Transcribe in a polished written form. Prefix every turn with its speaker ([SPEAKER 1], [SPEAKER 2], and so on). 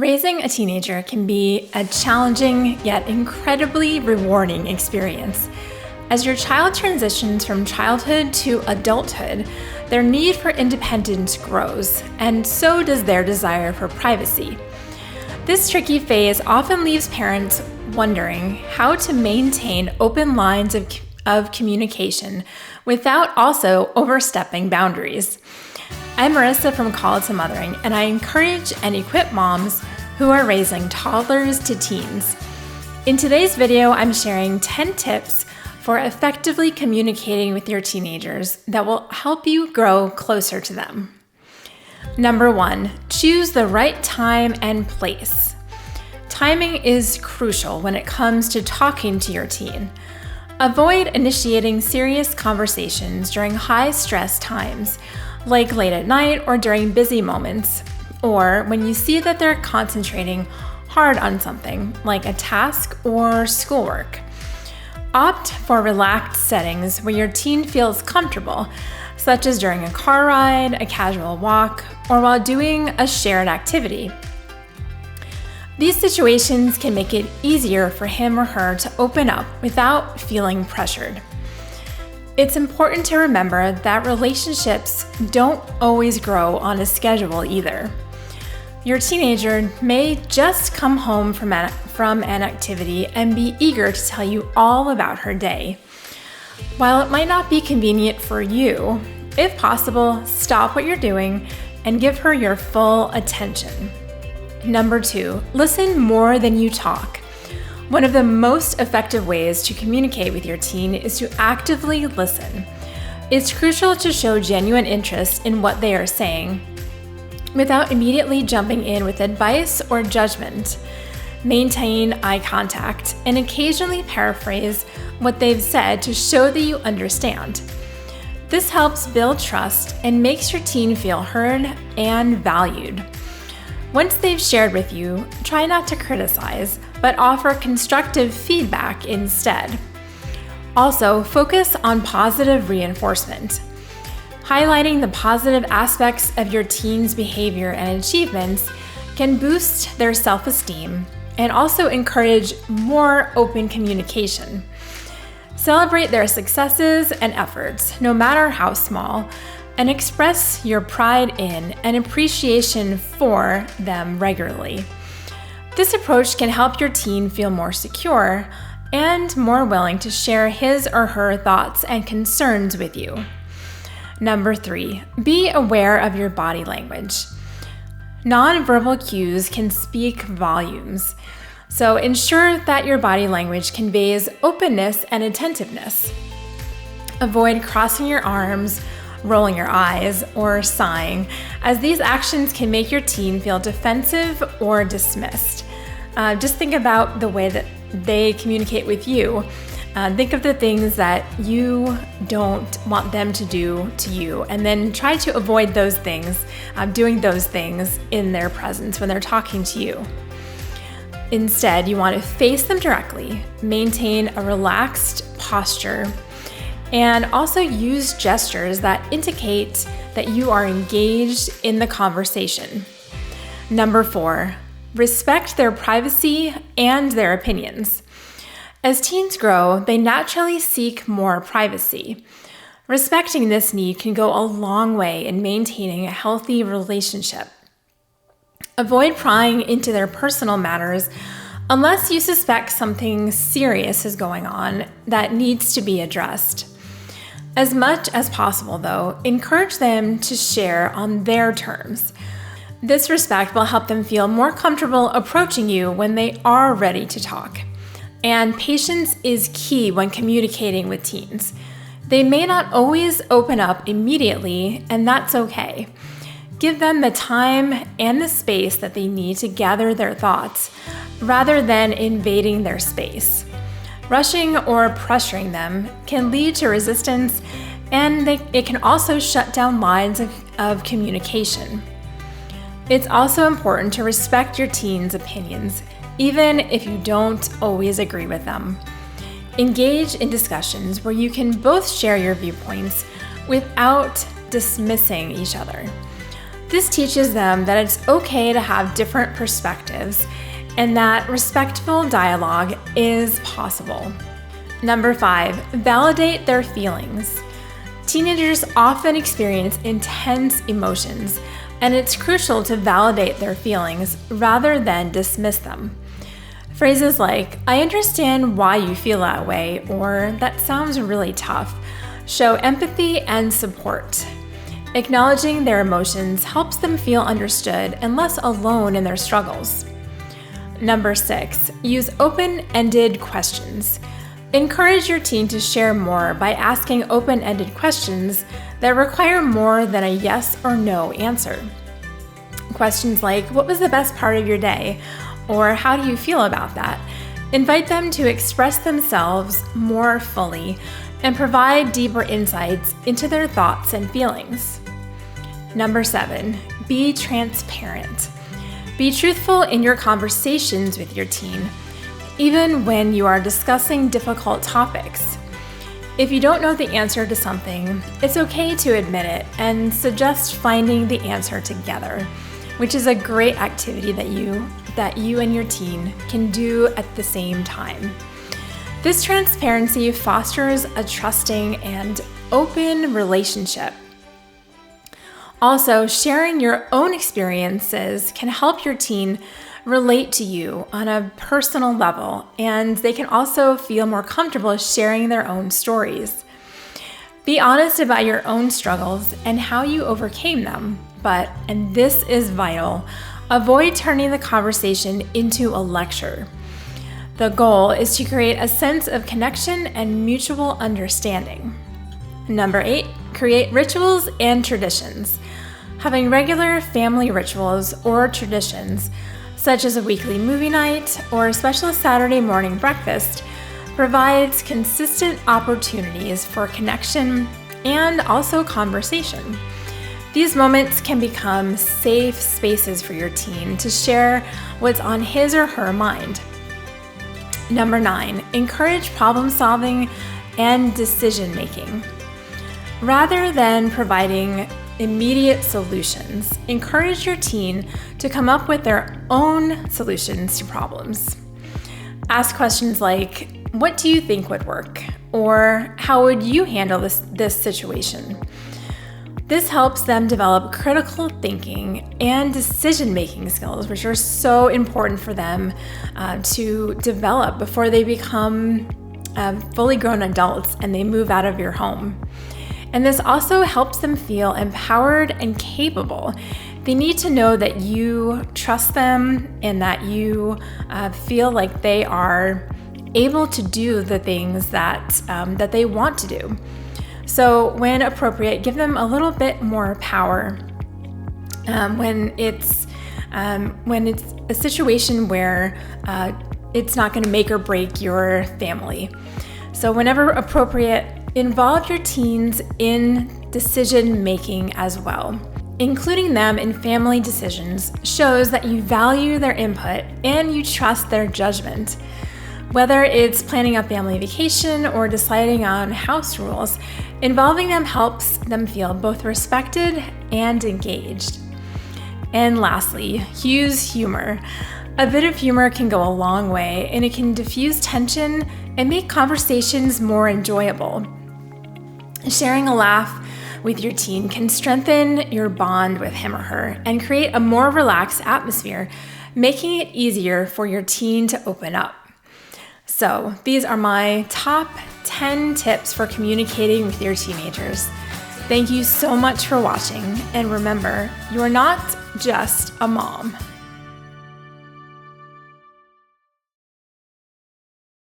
[SPEAKER 1] Raising a teenager can be a challenging yet incredibly rewarding experience. As your child transitions from childhood to adulthood, their need for independence grows, and so does their desire for privacy. This tricky phase often leaves parents wondering how to maintain open lines of communication without also overstepping boundaries. I'm Marisa from Call to Mothering, and I encourage and equip moms who are raising toddlers to teens. In today's video, I'm sharing 10 tips for effectively communicating with your teenagers that will help you grow closer to them. Number 1, choose the right time and place. Timing is crucial when it comes to talking to your teen. Avoid initiating serious conversations during high-stress times, like late at night or during busy moments, or when you see that they're concentrating hard on something, like a task or schoolwork. Opt for relaxed settings where your teen feels comfortable, such as during a car ride, a casual walk, or while doing a shared activity. These situations can make it easier for him or her to open up without feeling pressured. It's important to remember that relationships don't always grow on a schedule either. Your teenager may just come home from an activity and be eager to tell you all about her day. While it might not be convenient for you, if possible, stop what you're doing and give her your full attention. Number 2, listen more than you talk. One of the most effective ways to communicate with your teen is to actively listen. It's crucial to show genuine interest in what they are saying without immediately jumping in with advice or judgment. Maintain eye contact and occasionally paraphrase what they've said to show that you understand. This helps build trust and makes your teen feel heard and valued. Once they've shared with you, try not to criticize, but offer constructive feedback instead. Also, focus on positive reinforcement. Highlighting the positive aspects of your teen's behavior and achievements can boost their self-esteem and also encourage more open communication. Celebrate their successes and efforts, no matter how small, and express your pride in and appreciation for them regularly. This approach can help your teen feel more secure and more willing to share his or her thoughts and concerns with you. Number 3, be aware of your body language. Nonverbal cues can speak volumes, so ensure that your body language conveys openness and attentiveness. Avoid crossing your arms, rolling your eyes, or sighing, as these actions can make your teen feel defensive or dismissed. Just think about the way that they communicate with you. Think of the things that you don't want them to do to you, and then try to avoid those things, doing those things in their presence when they're talking to you. Instead, you want to face them directly, maintain a relaxed posture, and also use gestures that indicate that you are engaged in the conversation. Number 4, respect their privacy and their opinions. As teens grow, they naturally seek more privacy. Respecting this need can go a long way in maintaining a healthy relationship. Avoid prying into their personal matters unless you suspect something serious is going on that needs to be addressed. As much as possible, though, encourage them to share on their terms. This respect will help them feel more comfortable approaching you when they are ready to talk. And patience is key when communicating with teens. They may not always open up immediately, and that's okay. Give them the time and the space that they need to gather their thoughts, rather than invading their space. Rushing or pressuring them can lead to resistance, and it can also shut down lines of communication. It's also important to respect your teens' opinions, even if you don't always agree with them. Engage in discussions where you can both share your viewpoints without dismissing each other. This teaches them that it's okay to have different perspectives and that respectful dialogue is possible. Number 5, validate their feelings. Teenagers often experience intense emotions, and it's crucial to validate their feelings rather than dismiss them. Phrases like, "I understand why you feel that way," or "that sounds really tough," show empathy and support. Acknowledging their emotions helps them feel understood and less alone in their struggles. Number 6, use open-ended questions. Encourage your teen to share more by asking open-ended questions that require more than a yes or no answer. Questions like, "What was the best part of your day?" or "How do you feel about that?" invite them to express themselves more fully and provide deeper insights into their thoughts and feelings. Number 7, be transparent. Be truthful in your conversations with your teen, even when you are discussing difficult topics. If you don't know the answer to something, it's okay to admit it and suggest finding the answer together, which is a great activity that you and your teen can do at the same time. This transparency fosters a trusting and open relationship. Also, sharing your own experiences can help your teen relate to you on a personal level, and they can also feel more comfortable sharing their own stories. Be honest about your own struggles and how you overcame them, but, and this is vital, avoid turning the conversation into a lecture. The goal is to create a sense of connection and mutual understanding. Number 8, create rituals and traditions. Having regular family rituals or traditions, such as a weekly movie night or a special Saturday morning breakfast, provides consistent opportunities for connection and also conversation. These moments can become safe spaces for your teen to share what's on his or her mind. Number 9, encourage problem solving and decision making. Rather than providing immediate solutions, encourage your teen to come up with their own solutions to problems. Ask questions like, "What do you think would work?" or "How would you handle this situation?" This helps them develop critical thinking and decision-making skills, which are so important for them to develop before they become fully grown adults and they move out of your home. And this also helps them feel empowered and capable. They need to know that you trust them and that you feel like they are able to do the things that they want to do. So when appropriate, give them a little bit more power when it's a situation where it's not going to make or break your family. So whenever appropriate, involve your teens in decision making as well. Including them in family decisions shows that you value their input and you trust their judgment. Whether it's planning a family vacation or deciding on house rules, involving them helps them feel both respected and engaged. And lastly, use humor. A bit of humor can go a long way, and it can diffuse tension and make conversations more enjoyable. Sharing a laugh with your teen can strengthen your bond with him or her and create a more relaxed atmosphere, making it easier for your teen to open up. So, these are my top 10 tips for communicating with your teenagers. Thank you so much for watching, and remember, you are not just a mom.